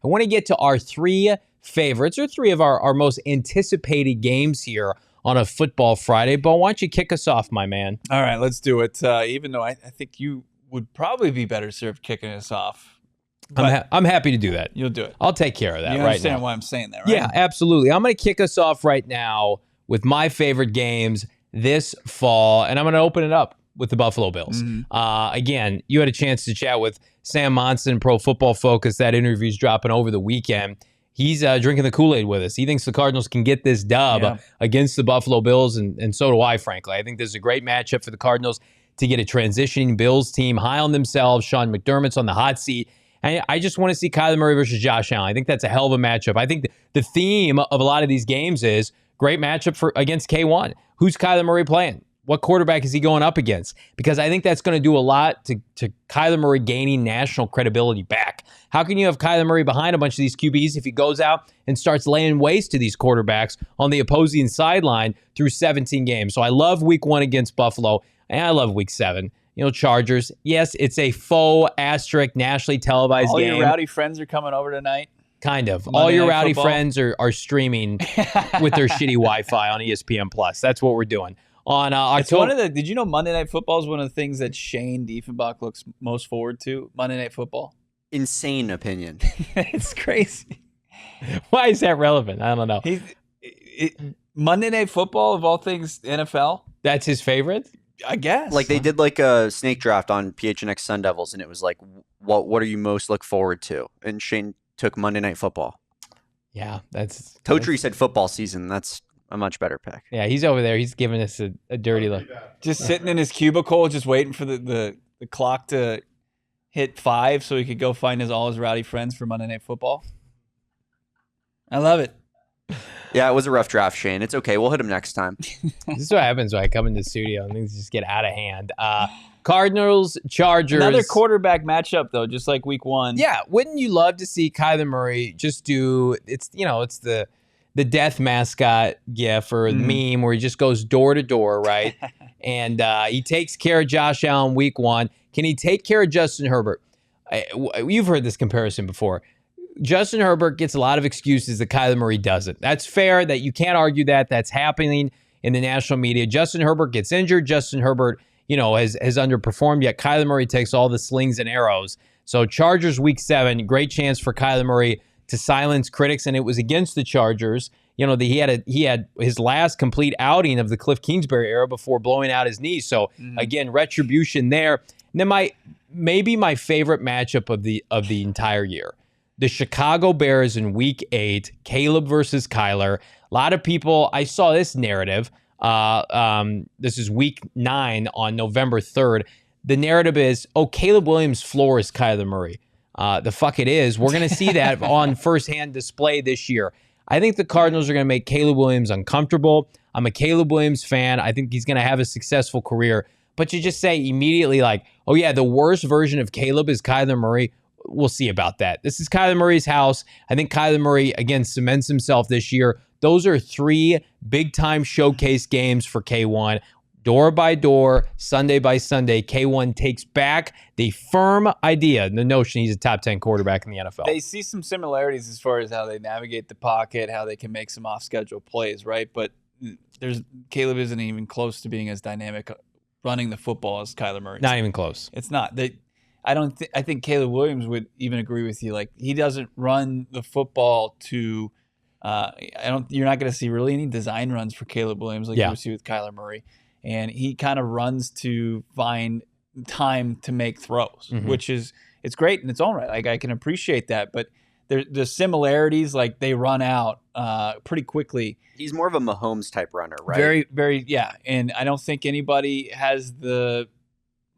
I want to get to our three favorites, or three of our most anticipated games here on a Football Friday. Bo, why don't you kick us off, my man? All right, let's do it. Even though I think you would probably be better served kicking us off. I'm happy to do that. You'll do it. I'll take care of that right now. You understand why I'm saying that, right? Yeah, absolutely. I'm going to kick us off right now with my favorite games this fall, and I'm going to open it up with the Buffalo Bills. Again, you had a chance to chat with Sam Monson, Pro Football Focus. That interview's dropping over the weekend. He's drinking the Kool-Aid with us. He thinks the Cardinals can get this dub against the Buffalo Bills, and so do I, frankly. I think this is a great matchup for the Cardinals to get a transitioning Bills team high on themselves. Sean McDermott's on the hot seat. And I just want to see Kyler Murray versus Josh Allen. I think that's a hell of a matchup. I think the theme of a lot of these games is great matchup against K1. Who's Kyler Murray playing? What quarterback is he going up against? Because I think that's going to do a lot to Kyler Murray gaining national credibility back. How can you have Kyler Murray behind a bunch of these QBs if he goes out and starts laying waste to these quarterbacks on the opposing sideline through 17 games? So I love week 1 against Buffalo, and I love week 7. Chargers. Yes, it's a faux asterisk nationally televised game. All your rowdy friends are coming over tonight? Kind of. All your rowdy friends are streaming with their shitty Wi-Fi on ESPN+. That's what we're doing. On October. Did you know Monday Night Football is one of the things that Shane Diefenbach looks most forward to? Monday Night Football. Insane opinion. It's crazy. Why is that relevant? I don't know. Monday Night Football, of all things, NFL. That's his favorite? I guess. Like they did like a snake draft on PHNX Sun Devils, and it was like, what are you most look forward to? And Shane took Monday Night Football. Yeah, that's... Totri said football season. That's a much better pick. Yeah, he's over there. He's giving us a dirty look. Just sitting in his cubicle, just waiting for the clock to hit 5 so he could go find all his rowdy friends for Monday Night Football. I love it. Yeah, it was a rough draft, Shane. It's okay. We'll hit him next time. This is what happens when I come into the studio and things just get out of hand. Cardinals, Chargers. Another quarterback matchup, though, just like week 1. Yeah, wouldn't you love to see Kyler Murray just do, it's the death mascot gif or meme where he just goes door to door, right? And he takes care of Josh Allen week 1. Can he take care of Justin Herbert? You've heard this comparison before. Justin Herbert gets a lot of excuses that Kyler Murray doesn't. That's fair. That you can't argue that. That's happening in the national media. Justin Herbert gets injured. Justin Herbert, has underperformed. Yet Kyler Murray takes all the slings and arrows. So Chargers week 7, great chance for Kyler Murray to silence critics, and it was against the Chargers. He had his last complete outing of the Kliff Kingsbury era before blowing out his knee. So again, retribution there. And then maybe my favorite matchup of the entire year. The Chicago Bears in week 8, Caleb versus Kyler. A lot of people, I saw this narrative. This is week 9 on November 3rd. The narrative is, Caleb Williams' floor is Kyler Murray. The fuck it is. We're going to see that on firsthand display this year. I think the Cardinals are going to make Caleb Williams uncomfortable. I'm a Caleb Williams fan. I think he's going to have a successful career. But you just say immediately the worst version of Caleb is Kyler Murray. We'll see about that. This is Kyler Murray's house. I think Kyler Murray, again, cements himself this year. Those are 3 big-time showcase games for K1. Door by door, Sunday by Sunday, K1 takes back the firm idea, the notion he's a top 10 quarterback in the NFL. They see some similarities as far as how they navigate the pocket, how they can make some off-schedule plays, right? But Caleb isn't even close to being as dynamic running the football as Kyler Murray. Not even close. It's not. I think Caleb Williams would even agree with you. Like, he doesn't run the football to. You're not going to see really any design runs for Caleb Williams like you see with Kyler Murray, and he kind of runs to find time to make throws, which is it's great in its own right. Like, I can appreciate that, but the similarities, like, they run out pretty quickly. He's more of a Mahomes type runner, right? Very, very, yeah. And I don't think anybody has the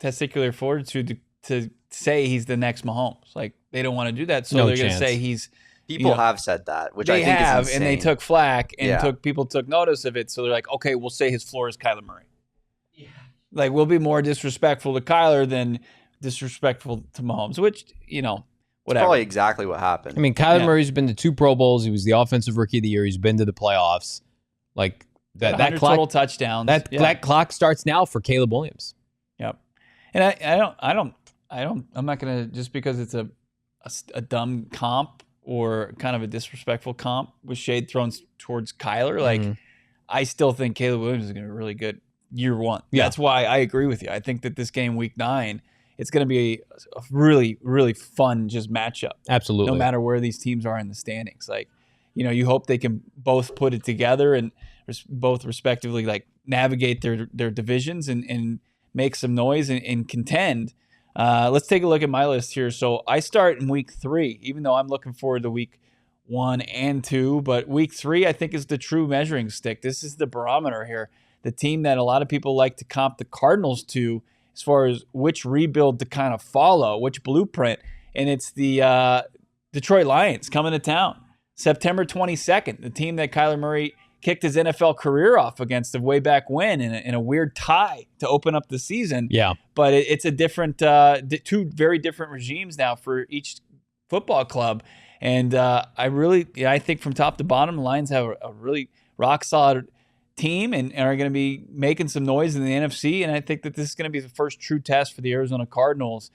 testicular fortitude to say he's the next Mahomes. Like, they don't want to do that, so they're going to say he's. People have said that, which I think is insane. And they took flack, and people took notice of it. So they're like, okay, we'll say his floor is Kyler Murray. Yeah. Like, we'll be more disrespectful to Kyler than disrespectful to Mahomes, which, whatever. It's probably exactly what happened. I mean, Kyler Murray's been to 2 Pro Bowls. He was the offensive rookie of the year. He's been to the playoffs. Like, that clock, total touchdowns. That clock starts now for Caleb Williams. Yep. And I'm not going to, just because it's a dumb comp or kind of a disrespectful comp with shade thrown towards Kyler. Like, I still think Caleb Williams is going to be really good year one. Yeah. That's why I agree with you. I think that this game, week 9, it's going to be a really, really fun just matchup. Absolutely. No matter where these teams are in the standings. Like, you hope they can both put it together and both respectively like navigate their divisions and make some noise and contend. Let's take a look at my list here. So I start in week 3, even though I'm looking forward to week 1 and 2. But week 3, I think, is the true measuring stick. This is the barometer here. The team that a lot of people like to comp the Cardinals to as far as which rebuild to kind of follow, which blueprint. And it's the Detroit Lions coming to town. September 22nd, the team that Kyler Murray kicked his NFL career off against way back when in a weird tie to open up the season. Yeah. But it's a different, 2 very different regimes now for each football club. And I think from top to bottom, the Lions have a really rock solid team and are going to be making some noise in the NFC. And I think that this is going to be the first true test for the Arizona Cardinals.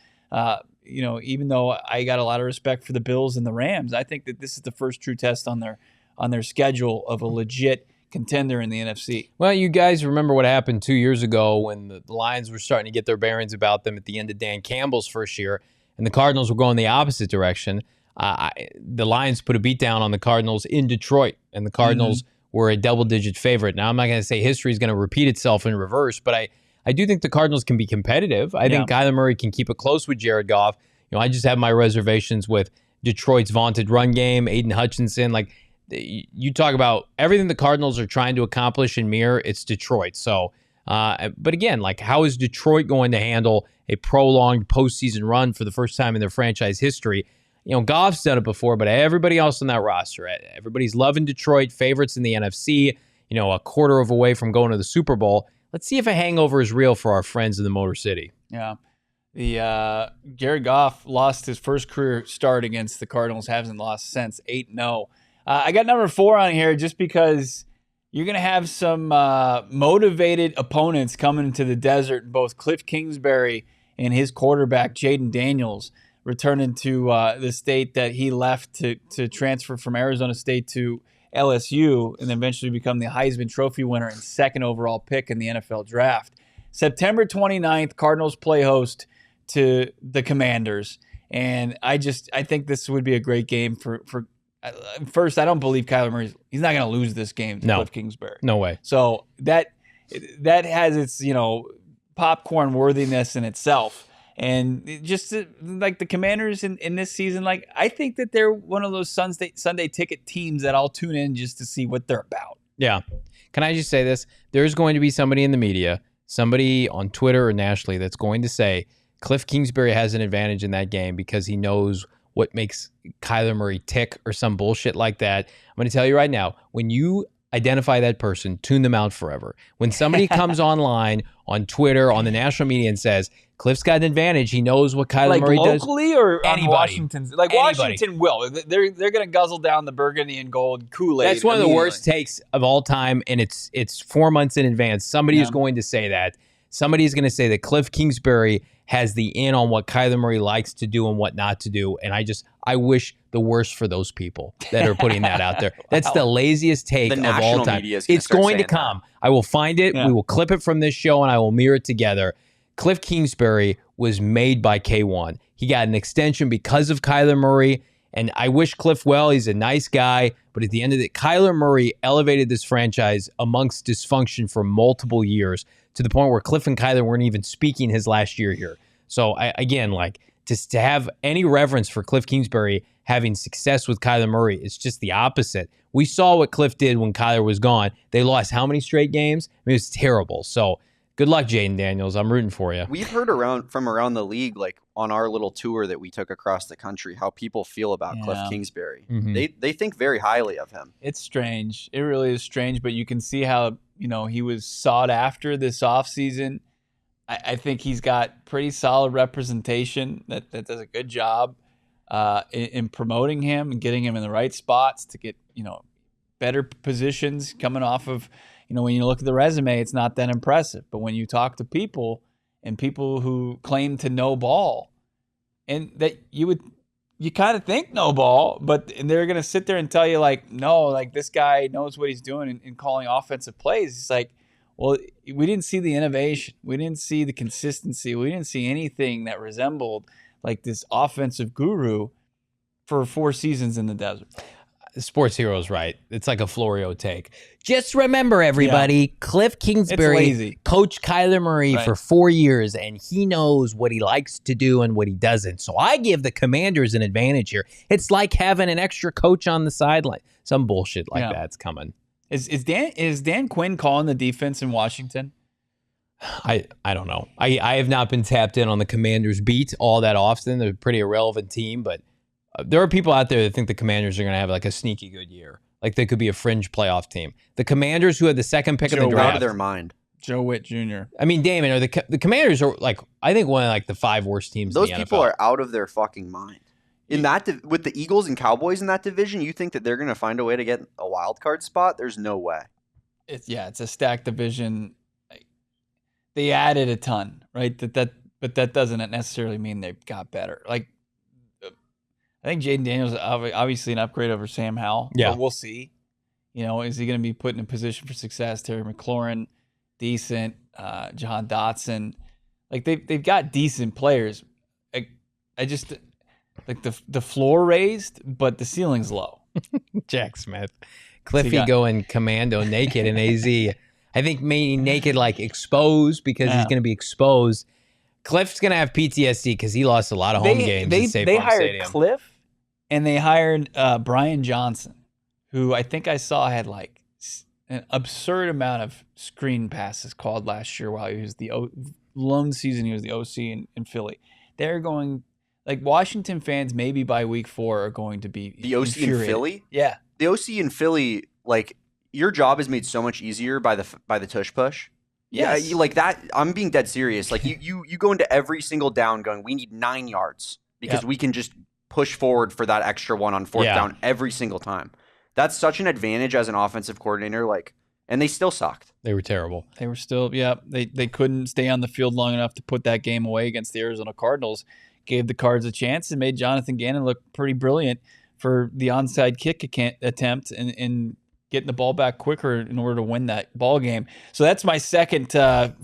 Even though I got a lot of respect for the Bills and the Rams, I think that this is the first true test on their schedule of a legit contender in the NFC. Well, you guys remember what happened 2 years ago when the Lions were starting to get their bearings about them at the end of Dan Campbell's first year, and the Cardinals were going the opposite direction. The Lions put a beat down on the Cardinals in Detroit, and the Cardinals were a double-digit favorite. Now, I'm not going to say history is going to repeat itself in reverse, but I do think the Cardinals can be competitive. I think Kyler Murray can keep it close with Jared Goff. I just have my reservations with Detroit's vaunted run game, Aiden Hutchinson. Like, you talk about everything the Cardinals are trying to accomplish and mirror, it's Detroit. So, but again, like, how is Detroit going to handle a prolonged postseason run for the first time in their franchise history? Goff's done it before, but everybody else on that roster, everybody's loving Detroit, favorites in the NFC, a quarter of a way from going to the Super Bowl. Let's see if a hangover is real for our friends in the Motor City. Yeah. The Jared Goff lost his first career start against the Cardinals, hasn't lost since, 8-0. I got number 4 on here just because you're going to have some motivated opponents coming into the desert, both Kliff Kingsbury and his quarterback, Jaden Daniels, returning to the state that he left to transfer from Arizona State to LSU and eventually become the Heisman Trophy winner and 2nd overall pick in the NFL draft. September 29th, Cardinals play host to the Commanders. And I think this would be a great game for first, I don't believe Kyler Murray, he's not going to lose this game to Kliff Kingsbury. No way. So that has its, popcorn worthiness in itself. And just like the Commanders in this season, like, I think that they're one of those Sunday ticket teams that I'll tune in just to see what they're about. Yeah. Can I just say this? There's going to be somebody in the media, somebody on Twitter or nationally, that's going to say Kliff Kingsbury has an advantage in that game because he knows what makes Kyler Murray tick or some bullshit like that. I'm going to tell you right now, when you identify that person, tune them out forever. When somebody comes online, on Twitter, on the national media and says, Kliff's got an advantage. He knows what Kyler Murray does. Locally or anybody. On Washington's? Like, Anybody. Washington will. They're going to guzzle down the burgundy and gold Kool-Aid. That's one of the worst takes of all time, and it's 4 months in advance. Somebody is going to say that. Somebody is going to say that Kliff Kingsbury has the in on what Kyler Murray likes to do and what not to do. And I wish the worst for those people that are putting that out there. That's the laziest take of all time. It's going to come. I will find it. Yeah. We will clip it from this show and I will mirror it together. Kliff Kingsbury was made by K1. He got an extension because of Kyler Murray. And I wish Kliff well. He's a nice guy. But at the end of it, Kyler Murray elevated this franchise amongst dysfunction for multiple years to the point where Kliff and Kyler weren't even speaking his last year here. So, to have any reverence for Kliff Kingsbury having success with Kyler Murray, it's just the opposite. We saw what Kliff did when Kyler was gone. They lost how many straight games? I mean, it was terrible. So, good luck, Jaden Daniels. I'm rooting for you. We've heard from around the league, like on our little tour that we took across the country, how people feel about Kliff Kingsbury. Mm-hmm. They think very highly of him. It's strange. It really is strange, but you can see how, he was sought after this offseason. I think he's got pretty solid representation that does a good job in promoting him and getting him in the right spots to get, better positions coming off of, when you look at the resume, it's not that impressive. But when you talk to people and people who claim to know ball, and that you would you kind of think no ball, but they're going to sit there and tell you, like, no, like this guy knows what he's doing in calling offensive plays. It's like, well, we didn't see the innovation. We didn't see the consistency. We didn't see anything that resembled like this offensive guru for 4 seasons in the desert. Sports Hero's right. It's like a Florio take. Just remember, everybody, Kliff Kingsbury coached Kyler Murray for 4 years, and he knows what he likes to do and what he doesn't. So I give the Commanders an advantage here. It's like having an extra coach on the sideline. Some bullshit like that's coming. Is Dan Quinn calling the defense in Washington? I don't know. I have not been tapped in on the Commanders beat all that often. They're a pretty irrelevant team, but there are people out there that think the Commanders are going to have like a sneaky good year. Like they could be a fringe playoff team. The Commanders, who had the second pick of the draft, out of their mind. Joe Witt Jr. I mean, Damon, are the Commanders are like, I think one of like the 5 worst teams. Those in the people NFL. are out of their fucking mind. In that with the Eagles and Cowboys in that division, you think that they're going to find a way to get a wild card spot? There's no way. It's a stacked division. They added a ton, right? But that doesn't necessarily mean they've got better. Like, I think Jaden Daniels is obviously an upgrade over Sam Howell. Yeah. But we'll see. You know, is he going to be put in a position for success? Terry McLaurin, decent. Jahan Dotson. Like, they've got decent players. I just, like, the floor raised, but the ceiling's low. Jack Smith. Cliffy going commando naked in AZ. I think meaning naked like exposed because he's going to be exposed. Cliff's going to have PTSD because he lost a lot of home games at State Farm hired Stadium. Kliff, and they hired Brian Johnson, who I think I saw had like an absurd amount of screen passes called last year while he was the lone season. He was the OC in Philly. They're going, like, Washington fans maybe by week 4 are going to be the OC in Philly. Yeah, the OC in Philly, like, your job is made so much easier by the tush push. Yes. Yeah, like that. I'm being dead serious. Like you go into every single down going, we need 9 yards because we can just push forward for that extra one on 4th down every single time. That's such an advantage as an offensive coordinator. Like, and they still sucked. They were terrible. They were still, they couldn't stay on the field long enough to put that game away against the Arizona Cardinals. Gave the Cards a chance and made Jonathan Gannon look pretty brilliant for the onside kick attempt and getting the ball back quicker in order to win that ball game. So that's my second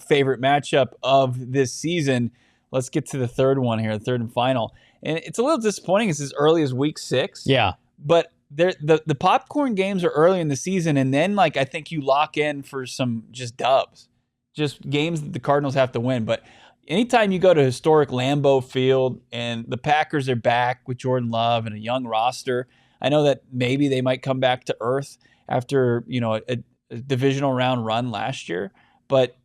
favorite matchup of this season. Let's get to the third one here, the third and final. And it's a little disappointing. It's as early as week 6. Yeah. But the popcorn games are early in the season, and then like I think you lock in for some just dubs, just games that the Cardinals have to win. But anytime you go to historic Lambeau Field and the Packers are back with Jordan Love and a young roster, I know that maybe they might come back to earth after, you know, a divisional round run last year. But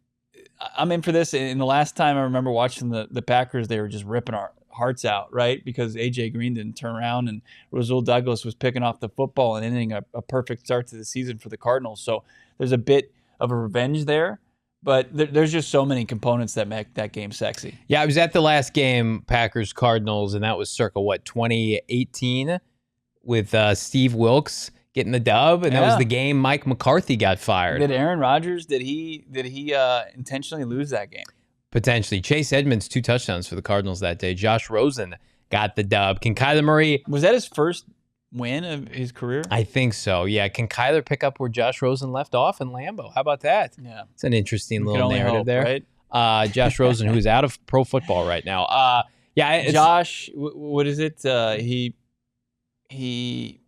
I'm in for this. And the last time I remember watching the Packers, they were just ripping our hearts out, right? Because A.J. Green didn't turn around and Rasul Douglas was picking off the football and ending a perfect start to the season for the Cardinals. So there's a bit of a revenge there. But there's just so many components that make that game sexy. Yeah, I was at the last game, Packers-Cardinals, and that was circa, 2018 with Steve Wilkes getting the dub, and that was the game Mike McCarthy got fired. Did Aaron Rodgers, did he intentionally lose that game? Potentially. Chase Edmonds, 2 touchdowns for the Cardinals that day. Josh Rosen got the dub. Can Kyler Murray... Was that his first win of his career? I think so, yeah. Can Kyler pick up where Josh Rosen left off in Lambeau? How about that? Yeah. It's an interesting little narrative there. Right? Josh Rosen, who is out of pro football right now. Josh, what is it?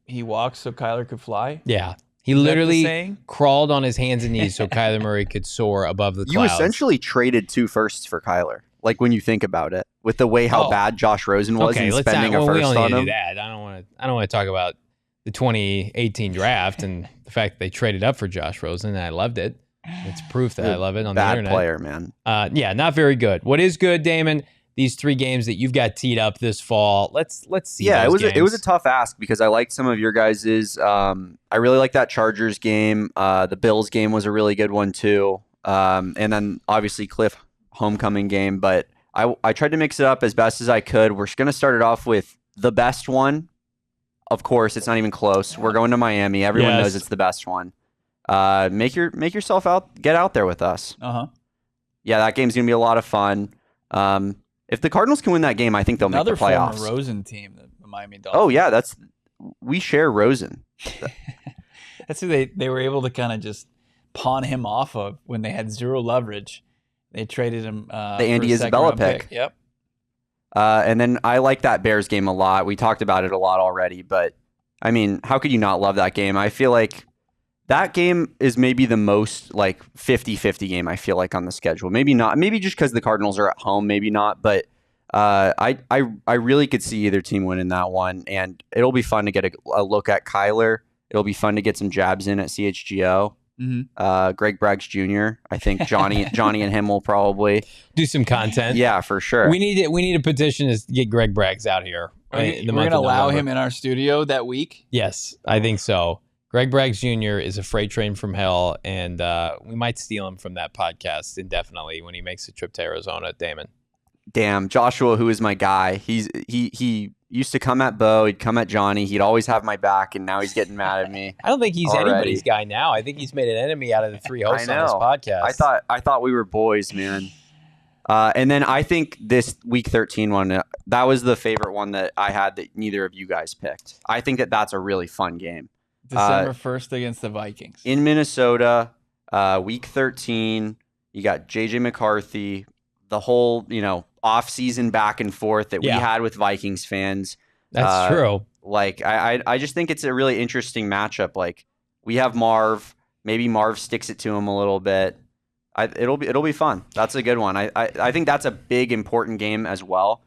He walks so Kyler could fly? Yeah. He literally crawled on his hands and knees so Kyler Murray could soar above the clouds. You essentially traded 2 firsts for Kyler. Like, when you think about it, with the way how bad Josh Rosen was and spending a first on him. Do that. I don't want to talk about the 2018 draft and the fact that they traded up for Josh Rosen, and I loved it. It's proof that I love it on the internet. Bad player, man. Yeah, not very good. What is good, Damon? These 3 games that you've got teed up this fall. Let's see. Yeah, it was a tough ask because I liked some of your guys's. I really like that Chargers game. The Bills game was a really good one too. And then obviously Kliff homecoming game. But I tried to mix it up as best as I could. We're going to start it off with the best one. Of course, it's not even close. We're going to Miami. Everyone knows it's the best one. Make yourself out. Get out there with us. Yeah, that game's gonna be a lot of fun. If the Cardinals can win that game, I think they'll make the playoffs. Another former Rosen team, the Miami Dolphins. Oh yeah, we share Rosen. That's who they were able to kind of just pawn him off of when they had zero leverage. They traded him the Andy Isabella pick. Yep. And then I like that Bears game a lot. We talked about it a lot already, but I mean, how could you not love that game? I feel like that game is maybe the most like 50-50 game I feel like on the schedule. Maybe not. Maybe just because the Cardinals are at home. Maybe not. But I really could see either team winning that one, and it'll be fun to get a look at Kyler. It'll be fun to get some jabs in at CHGO. Mm-hmm. Greg Braggs Jr. I think Johnny and him will probably do some content. Yeah, for sure. We need a petition to get Greg Braggs out here. We're going to allow him in our studio that week? Yes, I think so. Greg Braggs Jr. is a freight train from hell, and we might steal him from that podcast indefinitely when he makes a trip to Arizona, Damon. Damn, Joshua, who is my guy. He used to come at Bo. He'd come at Johnny. He'd always have my back, and now he's getting mad at me. I don't think he's anybody's guy now. I think he's made an enemy out of the three hosts on this podcast. I thought we were boys, man. And then I think this Week 13 one, that was the favorite one that I had that neither of you guys picked. I think that's a really fun game. December 1st against the Vikings. In Minnesota, Week 13, you got J.J. McCarthy, the whole, off-season back and forth that we had with Vikings fans. That's true. Like, I just think it's a really interesting matchup. Like, we have Marv. Maybe Marv sticks it to him a little bit. It'll be fun. That's a good one. I think that's a big, important game as well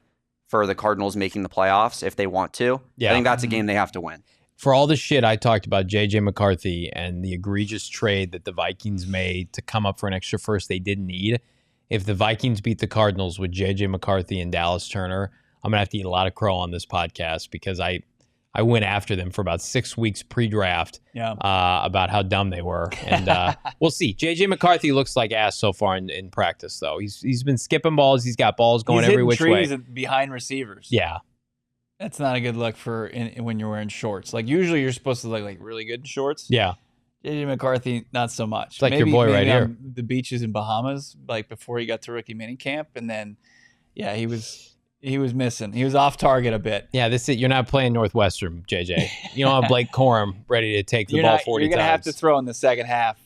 for the Cardinals making the playoffs if they want to. Yeah. I think that's a game they have to win. For all the shit I talked about J.J. McCarthy and the egregious trade that the Vikings made to come up for an extra first they didn't need, if the Vikings beat the Cardinals with J.J. McCarthy and Dallas Turner, I'm going to have to eat a lot of crow on this podcast because I went after them for about 6 weeks pre-draft about how dumb they were. And we'll see. J.J. McCarthy looks like ass so far in practice, though. He's been skipping balls. He's got balls going every which way. He's hitting trees behind receivers. Yeah. That's not a good look for when you're wearing shorts. Like, usually you're supposed to look like really good in shorts. Yeah. J.J. McCarthy, not so much. It's like maybe, your boy right here. The beaches in Bahamas, like before he got to rookie minicamp, and then, he was missing. He was off target a bit. Yeah, you're not playing Northwestern, JJ. You don't have Blake Corum ready to take the ball 40 times. You're going to have to throw in the second half.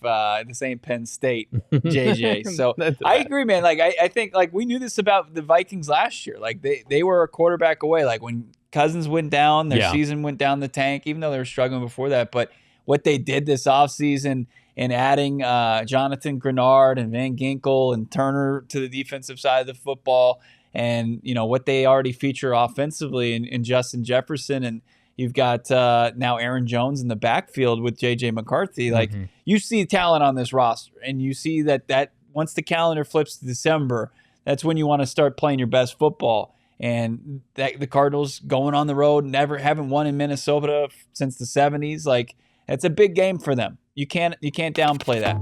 This ain't Penn State, JJ. So I agree, man. Like I think like we knew this about the Vikings last year. Like they were a quarterback away. Like when Cousins went down, their season went down the tank, even though they were struggling before that. But what they did this offseason and adding Jonathan Grenard and Van Ginkel and Turner to the defensive side of the football, and what they already feature offensively in Justin Jefferson, and you've got now Aaron Jones in the backfield with J.J. McCarthy. Like you see talent on this roster, and you see that once the calendar flips to December, that's when you want to start playing your best football. And the Cardinals going on the road, haven't won in Minnesota since the 70s. Like, it's a big game for them. You can't downplay that.